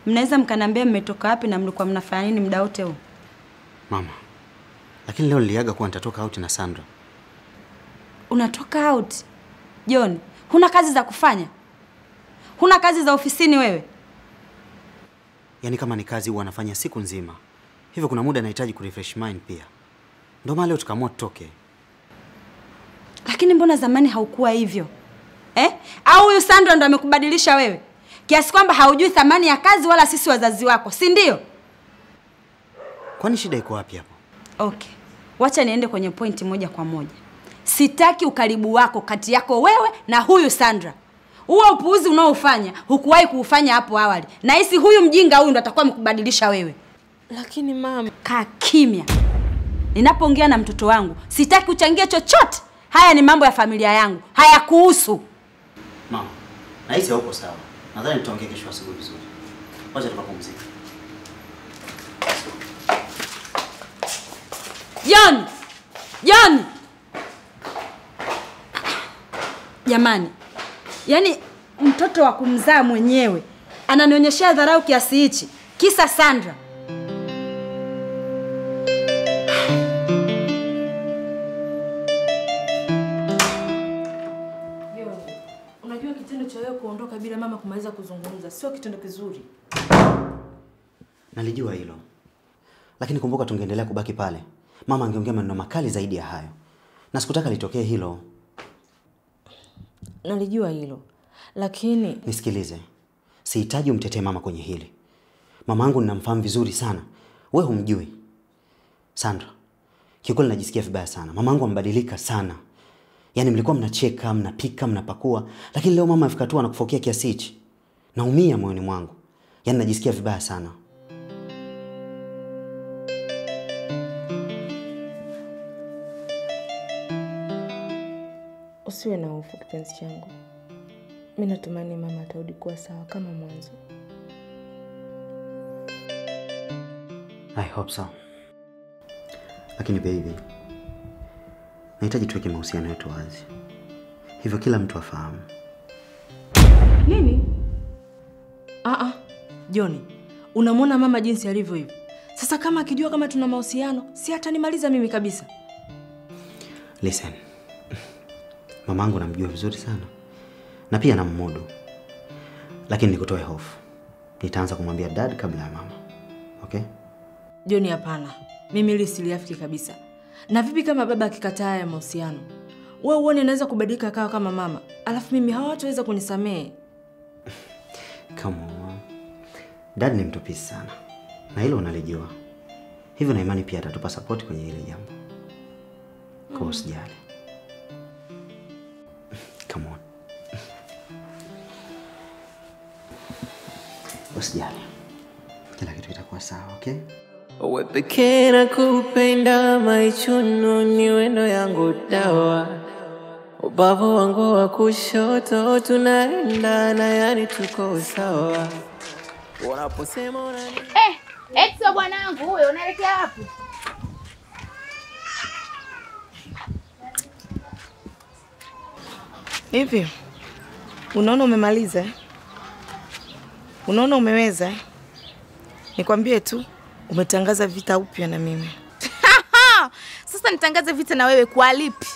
Mnaweza mkaniambia mmetoka wapi na mlikuwa mnafanya nini muda wote huu? Mama, lakini leo niliaga kuwa nitatoka out na Sandra. Unatoka out? John, huna kazi za kufanya? Huna kazi za ofisini wewe? Yaani kama ni kazi huwa nafanya siku nzima. Hivyo kuna muda nahitaji kurefresh mind pia. Ndio maana leo tukaamua tutoke. Lakini mbona zamani haukuwa hivyo? Au huyu Sandra ndo amekubadilisha wewe? Kiasi kwamba haujui thamani ya kazi wala sisi wazazi wako, si ndio? Kwani shida iko wapi hapo? Okay. Wacha niende kwenye point moja kwa moja. Sitaki ukaribu wako kati yako wewe na huyu Sandra. Huo upuuzi unaofanya hukuwahi kuufanya hapo awali. Na hisi huyu mjinga huyu ndo atakuwa amekubadilisha wewe. Lakini mama, kaa kimya. Ninapoongea na mtoto wangu, sitaki uchangie chochote. Haya ni mambo ya familia yangu. Hayakuhusu. Mama, nahisi hauko sawa. Nadhani tutaongea kesho asubuhi vizuri. Wacha tukapumzike. John! Jamani. Yaani mtoto wa kumzaa mwenyewe ananionyeshia dharau kiasi hichi. Kisa Sandra. unajua kitendo cha wewe kuondoka bila mama kumaliza kuzungumza sio kitendo kizuri. Nalijua hilo. Lakini kumbuka tungeendelea kubaki pale. Mama angeongea maneno makali zaidi ya hayo. Na sikutaka litokee hilo. Nalijua hilo. Lakini nisikilize. Sihitaji umtetee mama kwenye hili. Mamangu ninamfahamu vizuri sana. Wewe humjui. Sandra, kiukweli najisikia vibaya sana. Mamangu ambadilika sana. Yaani mlikuwa mnacheka, mnapika, mnapakua, lakini leo mama afika tu anakufokea kiasi hichi. Naumia moyoni mwangu. Yaani najisikia vibaya sana. usiwe na hofu kipenzi changu. Mimi natumani mama atarudi kuwa sawa kama mwanzo. I hope so. Lakini baby, nahitaji tuweke mahusiano yetu wazi. Hivyo kila mtu afahamu. Nini? Johnny, unamwona mama jinsi alivyo hivi. Sasa kama akijua kama tuna mahusiano, si atanimaliza mimi kabisa. Listen. Mamangu namjua vizuri sana. Na pia namudu. Lakini nikutoe hofu. Nitaanza kumwambia dad kabla ya mama. Okay? Johnny, hapana. Mimi hili siliafiki kabisa. Na vipi kama baba akikataa haya mahusiano? Wewe uone naweza kubadilika akawa kama mama. Alafu mimi hawataweza kunisamehe. Come on. Dad ni mtupisi sana. Na hilo unalijua. Hivyo na imani pia atatupa support kwenye hili jambo. Kwa usijali. Come on. Usijali. Kila kitu kitakuwa sawa, okay? Wewe pekee nakupenda, maichuno ni wendo yangu dawa. Ubavu wangu wa kushoto tunaendana, yani tuko sawa. Unaposema unani Exo bwanangu huyo unaelekea wapi? Hivi unaona umemaliza? Unaona umeweza? Nikwambie tu umetangaza vita upya na mimi. Sasa nitangaze vita na wewe kwa lipi?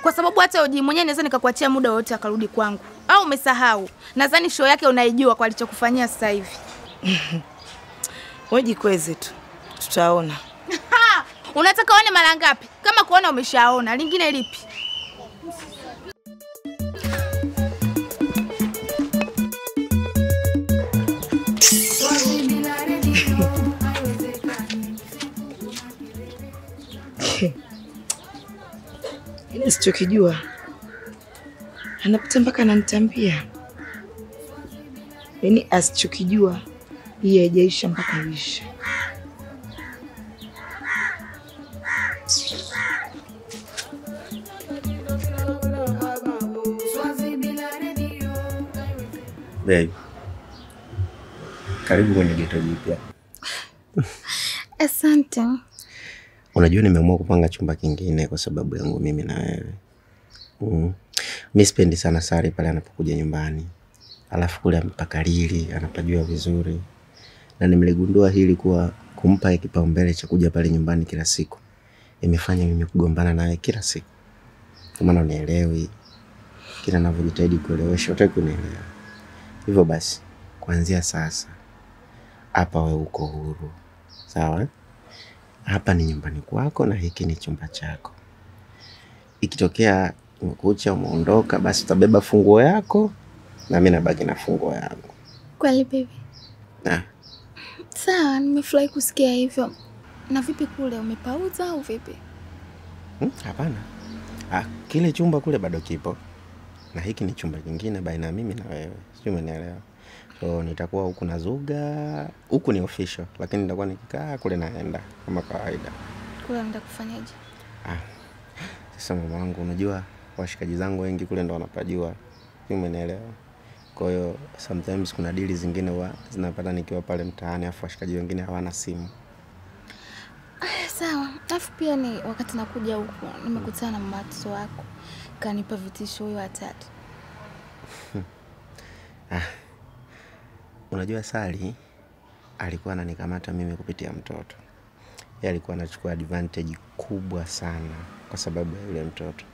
Kwa sababu hata Oji mwenyewe naweza nikakuachia muda wote akarudi kwangu. Au umesahau? Nadhani show yake unaijua kwa alichokufanyia sasa hivi. Wewe jikweze tu. Tutaona. Unataka uone mara ngapi? Kama kuona umeshaona, lingine lipi? Ile sichokijua. Anapita mpaka ananitambia. Yaani asichokijua hii haijaisha mpaka iishe. Babe. Karibu kwenye ghetto jipya. Asante. Unajua nimeamua kupanga chumba kingine kwa sababu yangu mimi na wewe. Mimi sipendi sana Sari pale anapokuja nyumbani. Alafu kule amepakalili, anapajua vizuri. Na nimeligundua hili kuwa kumpa kipaumbele cha kuja pale nyumbani kila siku imefanya mimi kugombana naye kila siku. Kwa maana unielewi. Kila ninavyojitahidi kuelewesha hutaki kunielewa. Hivyo basi, kuanzia sasa hapa wewe uko huru. Sawa? Hapa ni nyumbani kwako na hiki ni chumba chako. Ikitokea umekucha umeondoka, basi utabeba funguo yako na mimi nabaki na funguo yangu. Kweli baby? Na. Sawa, nimefurahi kusikia hivyo. Na vipi kule umepauza au vipi? Hapana. Kile chumba kule bado kipo. Na hiki ni chumba kingine baina mimi na wewe. Sio, umenielewa? So nitakuwa huku na Zuga, huku ni official, lakini nitakuwa nikikaa kule naenda kama kawaida. Kule unaenda kufanyaje? Sasa mamangu, unajua washikaji zangu wengi kule ndo wanapajua. Sio, umenielewa? Kwa hiyo sometimes kuna deal zingine huwa zinapata nikiwa pale mtaani, afu washikaji wengine hawana simu. Sawa. Alafu pia ni wakati nakuja huku nimekutana na mmatso wako. Kanipa vitisho huyo hatari. Unajua Sali alikuwa ananikamata mimi kupitia mtoto. Yeye alikuwa anachukua advantage kubwa sana kwa sababu ya yule mtoto.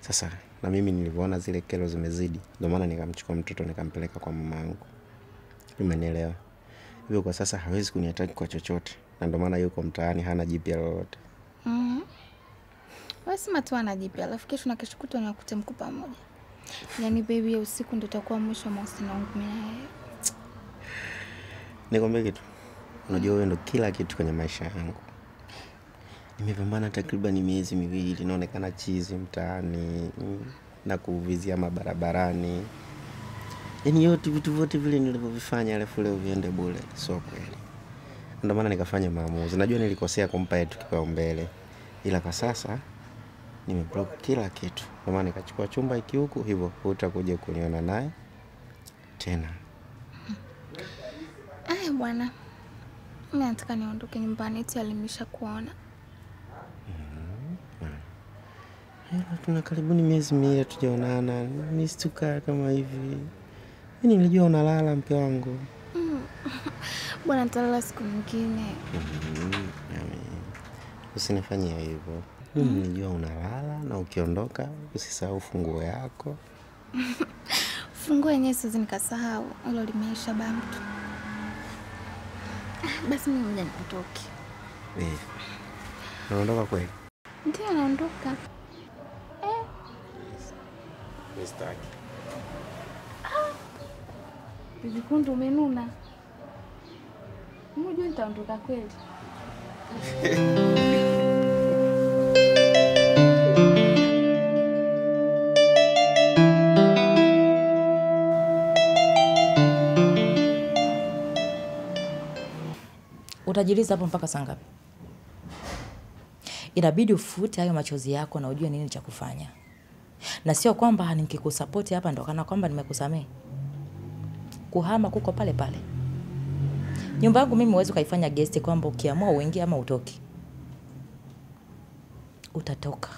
Sasa na mimi nilipoona zile kero zimezidi, ndio maana nikamchukua mtoto nikampeleka kwa mamangu. Umenielewa? Hivyo kwa sasa hawezi kuniataki kwa chochote, na ndio maana yuko mtaani hana jipya lolote. Basi matu ana jipya, alafu kesho na kesho kutwa nakute mko pamoja. Yaani baby ya usiku ndio itakuwa mwisho wa mahusiano yangu mimi na yeye. Nikwambie kitu. Unajua wewe ndo kila kitu kwenye maisha yangu. Nimepambana takriban miezi miwili, naonekana chizi mtaani na kuvizia mabarabarani. Yaani yote vitu vyote vile nilivyovifanya alafu leo viende bure, sio kweli. Ndio maana nikafanya maamuzi. Najua nilikosea kumpa yetu kipaumbele. Ila kwa sasa nimeblock kila kitu. Ndio maana nikachukua chumba hiki huku, hivyo utakuja kuniona naye tena. Bwana. Mimi nataka niondoke nyumbani, eti alimisha kuona. Tuna karibuni miezi miwili tujaonana. Nistuka kama hivi. Mimi nilijua unalala mke wangu. Bwana nitalala siku nyingine. Usinifanyie hivyo. Mimi nilijua unalala na ukiondoka usisahau funguo yako. Funguo yenyewe siwezi nikasahau. Hilo limeisha bamtu. Basi mimi ngoja nitoke. Unaondoka kweli? Ndio naondoka. Mistaki. Bibi Kundu umenuna. Mmoja nitaondoka kweli. Utajiliza hapo mpaka saa ngapi? Inabidi ufute hayo machozi yako na ujue nini cha kufanya. Na sio kwamba nikikusupport hapa ndo kana kwamba nimekusamea. Kuhama kuko pale pale. Nyumba yangu mimi huwezi kaifanya guest kwamba ukiamua uingie ama utoki. Utatoka.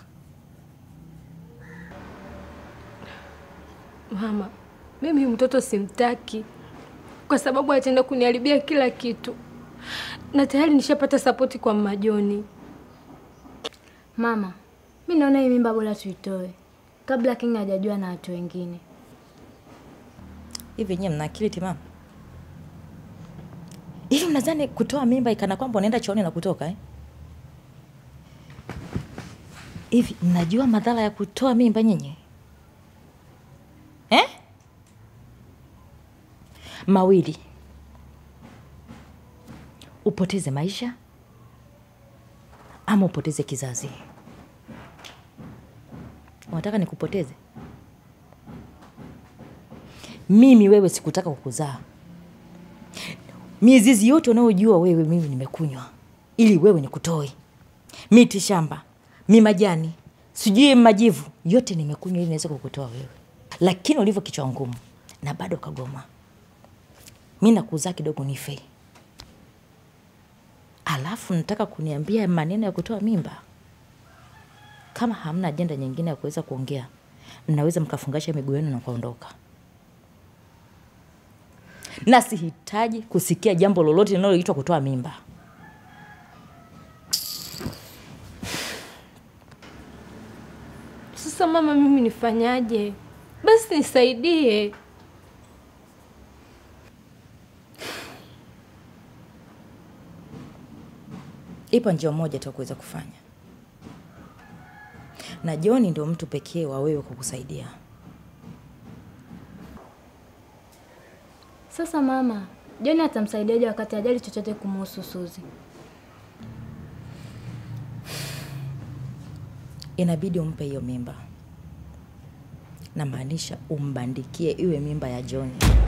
Mama, mimi mtoto simtaki. Kwa sababu ataenda kuniharibia kila kitu. Na tayari nishapata support kwa Mama Joni. Mama, mimi naona hii mimba bora tuitoe kabla King hajajua na watu wengine. Hivi nyinyi mna akili timamu? Hivi mnadhani kutoa mimba ikana kwamba unaenda chooni na kutoka Hivi mnajua madhara ya kutoa mimba nyinyi? Mawili. Upoteze maisha ama upoteze kizazi. Unataka nikupoteze? Mimi wewe sikutaka kukuzaa. Mizizi yote unayojua wewe mimi nimekunywa ili wewe nikutoe. Miti shamba, majani, sijui majivu, yote nimekunywa ili niweze kukutoa wewe. Lakini ulivyo kichwa ngumu na bado kagoma. Mimi nakuzaa kidogo nife. Alafu nataka kuniambia maneno ya kutoa mimba. Kama hamna ajenda nyingine ya kuweza kuongea, mnaweza mkafungasha miguu yenu na kuondoka. na sihitaji kusikia jambo lolote linaloitwa kutoa mimba. Sasa mama, mimi nifanyaje? Basi nisaidie. Ipo njia moja tu kuweza kufanya. Na John ndio mtu pekee wa wewe kukusaidia. Sasa mama, John atamsaidiaje wakati hajali chochote kumhusu Suzi? Inabidi umpe hiyo mimba. Na maanisha umbandikie iwe mimba ya John.